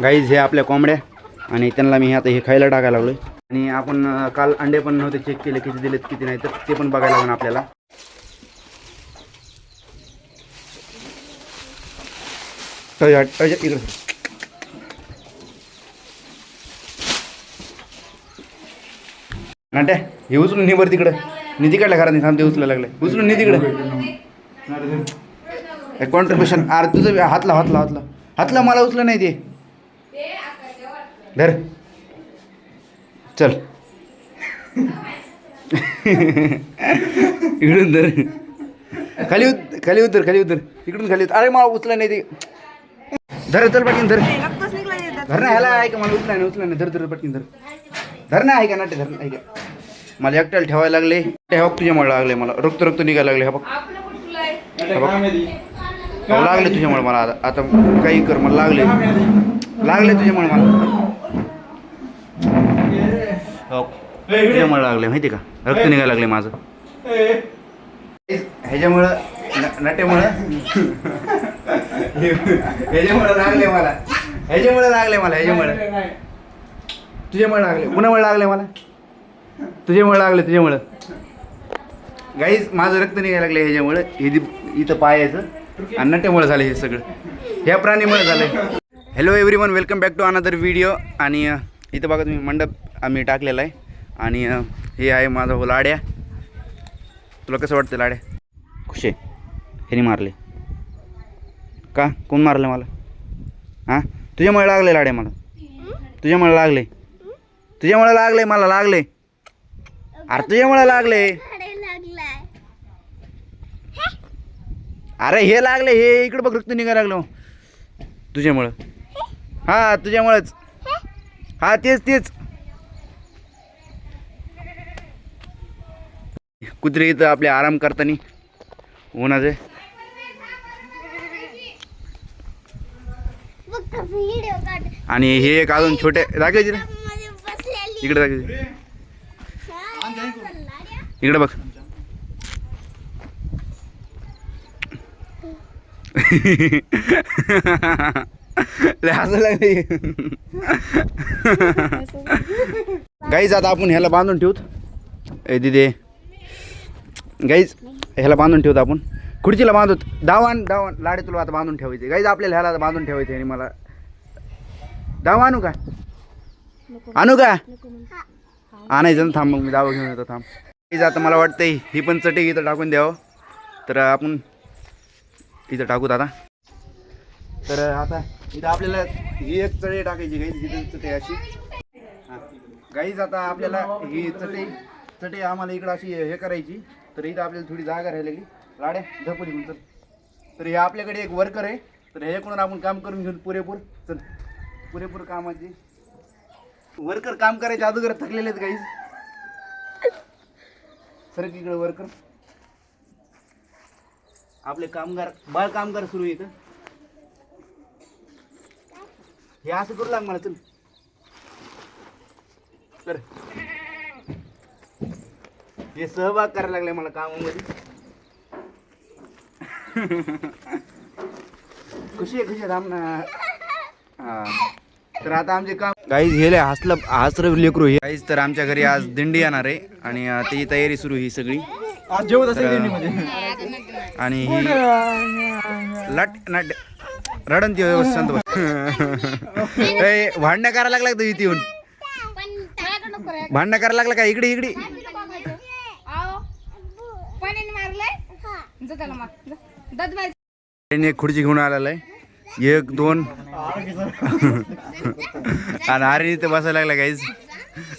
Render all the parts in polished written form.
Guys हे आपल्या कोंबड्या आणि त्यांना मी आता हे खायला टाकायला लागलोय. आणि आपण काल अंडे पण नव्हते चेक केले किती दिलेत किती नाही, तर ते पण बघायला लागणार आपल्याला. इकडं नाट्या हे उचलून निबर तिकडं निधी काढला घरात नाही थांबते उचलायला लागले उचलून निधी तिकडं कॉन्ट्रीब्युशन. अरे तुझं हातला हातला हातला हातला मला उचलं नाही ते धर चल इकडून धर खाली खाली उतर खाली उतर इकडून खाली उतर. अरे मला उचलं नाही ते धर चल पटकीन धर धर ना ह्याला आहे का मला उचला नाही धर धर पटकीन धर धर ना आहे का नाट्य धर आहे का मला एकट्याला ठेवायला लागले हे बघ तुझ्यामुळे लागले मला रक्त रक्त निघायला लागले. हा बघ लागले तुझ्यामुळे मला आता काही कर मला लागले लागले तुझ्यामुळे मला तुझ्यामुळे लागले माहिती का रक्त निघायला लागले माझं ह्याच्यामुळं नाट्यामुळं ह्याच्यामुळं लागले मला ह्याच्यामुळे लागले मला ह्याच्यामुळे तुझ्यामुळे लागले कुणामुळे लागले मला तुझ्यामुळे लागले तुझ्यामुळं गाईज माझं रक्त निघायला लागलं ह्याच्यामुळं हे इथं पायाचं आणि नाट्यामुळे झालं हे सगळं ह्या प्राणीमुळे झालं. Hello everyone welcome back to another video. आणि इथं बघा तुम्ही मंडप आम्ही टाकलेला आहे आणि हे आहे माझा हो लाड्या. तुला कसं वाटतं लाड्या खुश आहे ह्यानी मारले का कोण मारलं मला हां तुझ्यामुळे लागले लाड्या मला तुझ्यामुळे लागले तुझ्यामुळे लागले मला लागले अरे तुझ्यामुळे लागले अरे हे लागले हे इकडं बघ रक्त निघायला लागलो तुझ्यामुळं हा तुझ्यामुळेच हा तेच तेच कुत्रे इथं आपले आराम करताना उन्हाचे आणि हे एक अजून छोटे दाखवायचे ना इकडे दाखवायचे इकडे बघ असं लागले गाईज. आता आपण ह्याला बांधून ठेवत दिदे गाईज ह्याला बांधून ठेवत आपण खुर्चीला बांधूत दावान दावान लाडे तुला आता बांधून ठेवायचे गाईज आपल्याला ह्याला बांधून ठेवायचे आणि मला दावा आणू का आणू का आणायचं ना थांब मग मी दावा घेऊन येतो थांब. गाईज आता मला वाटतंय ही पण चटई इथं टाकून द्यावं तर आपण इथं टाकूत आता. तर आता इथं आपल्याला ही एक चटई टाकायची गाईज इथं चटई अशी गाईज. आता आपल्याला ही चटई आम्हाला इकडं अशी हे करायची तर इथं आपल्याला थोडी जागा राहिली की लाड्या झपली म्हणून तर हे आपल्याकडे एक वर्कर आहे तर ह्याकडून आपण काम करून घेऊन पुरेपूर चल पुरेपूर कामाची वर्कर काम करायचे अगोदर थकलेले आहेत गाईज. सर इकडे वर्कर आपले कामगार बाळ कामगार सुरू इथं हे असं करू लाग मला चल तर हे सहभाग करायला लागले मला कामामध्ये खुशी आहे थांब ना. हा तर आता आमचे काम गाईज हे हसरं लेकरू हे गाईज. तर आमच्या घरी आज दिंडी येणार आहे आणि त्याची तयारी सुरू ही सगळी आणि ही लाट नाट रडणची व्यवस्था भांडणं करायला लागला तू इथे येऊन भांडणं करायला लागला का इकडे इकडे एक खुर्ची घेऊन आलेला आहे एक दोन आणि आर्यन इथं बसायला लागला गाईज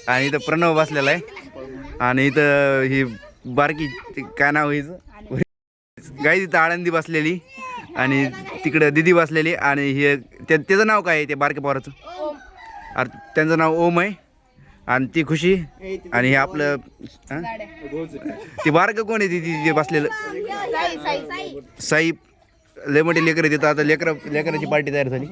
आणि इथं प्रणव बसलेला आहे आणि इथं ही बारकी काय नाव हिचं गाईज इथं आळंदी बसलेली आणि तिकडं दिदी बसलेली आणि हे त्याचं नाव काय आहे ते बारक्या पोराचं अरे त्यांचं नाव ओम आहे आणि ती खुशी आणि हे आपलं ती बारकं कोण आहे ती बसलेलं साई. लय मोठी लेकरं देतात आता लेकराची पार्टी तयार झाली.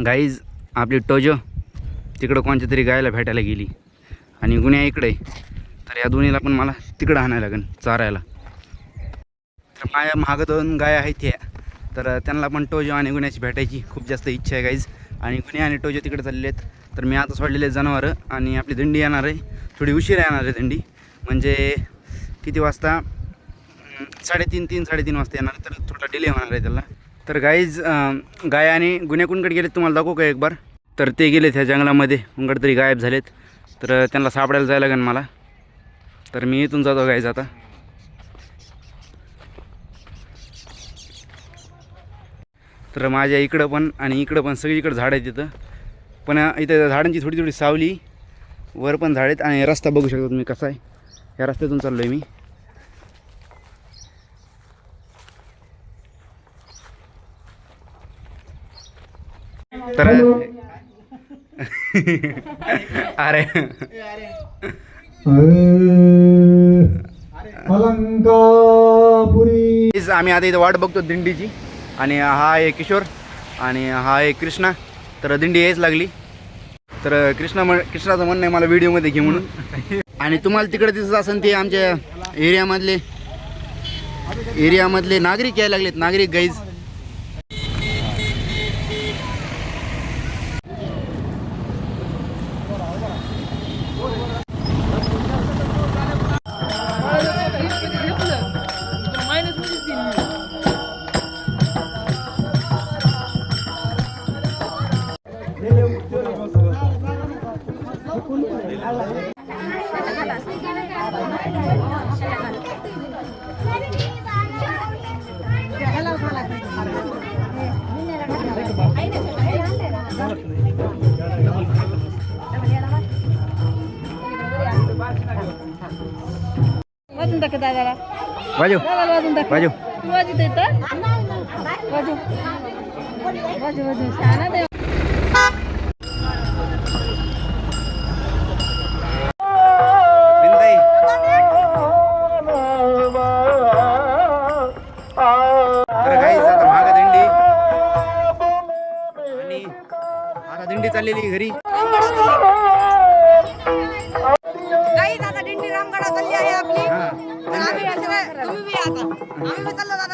गाईज आपली टोजो तिकडं कोणत्या तरी गायला भेटायला गेली आणि गुन्ह्या इकडे, तर या दोन्हीला पण मला तिकडं आणायला लागेल चारायला. तर माझ्या मागं 2 गाय आहेत त्या, तर त्यांना पण टोजो आणि गुन्ह्याची भेटायची खूप जास्त इच्छा आहे गाईज. आणि गुन्हे आणि टोजो तिकडे चाललेले आहेत. तर मी आता सोडलेले जनावरं आणि आपली दिंडी येणार आहे. थोडी उशीर येणार आहे दिंडी, म्हणजे किती वाजता 3:30 वाजता येणार, तर थोडा डिले होणार आहे त्याला. तर गाईज गाय आणि गुन्हे कुणकडे गेलेत तुम्हाला दाखवू का एक बार. तर ते गेलेत ह्या जंगलामध्ये, कुणकडे तरी गायब झालेत. तर त्यांना सापडायला जायला लागेल मला. तर मी इथून जातो गाईज आता. तर माझ्या इकडं पण आणि इकडं पण सगळीकडे झाड आहेत तिथं, पण इथं झाडांची थोडी थोडी सावली, वर पण झाड आहेत. आणि रस्ता बघू शकता तुम्ही कसा आहे. या रस्त्यातून चाललो आहे मी. तर अरे आम्ही आता इथं वाट बघतो दिंडीची. आणि हा आहे किशोर आणि हा आहे कृष्णा. तर दिंडी यायच लागली. तर कृष्णाचं म्हणणं आहे मला व्हिडिओमध्ये घे म्हणून. आणि तुम्हाला तिकडे दिसत असेल ते आमच्या एरियामधले नागरिक यायला लागलेत. नागरिक गाईज. वाजून टाक दादाला. वाजव दादाला वाजून टाक. वाजव वाजू येतं. वाजू वाजू वाजू छान आहे. बिंदाई. तर गाईज आता मागं दिंडी आणि आता दिंडी चाललेली घरी. काही दादा दिंडी रामगडा चालली आहे आपली. तर आम्ही तुम्ही बी आता आम्ही बी चाललो.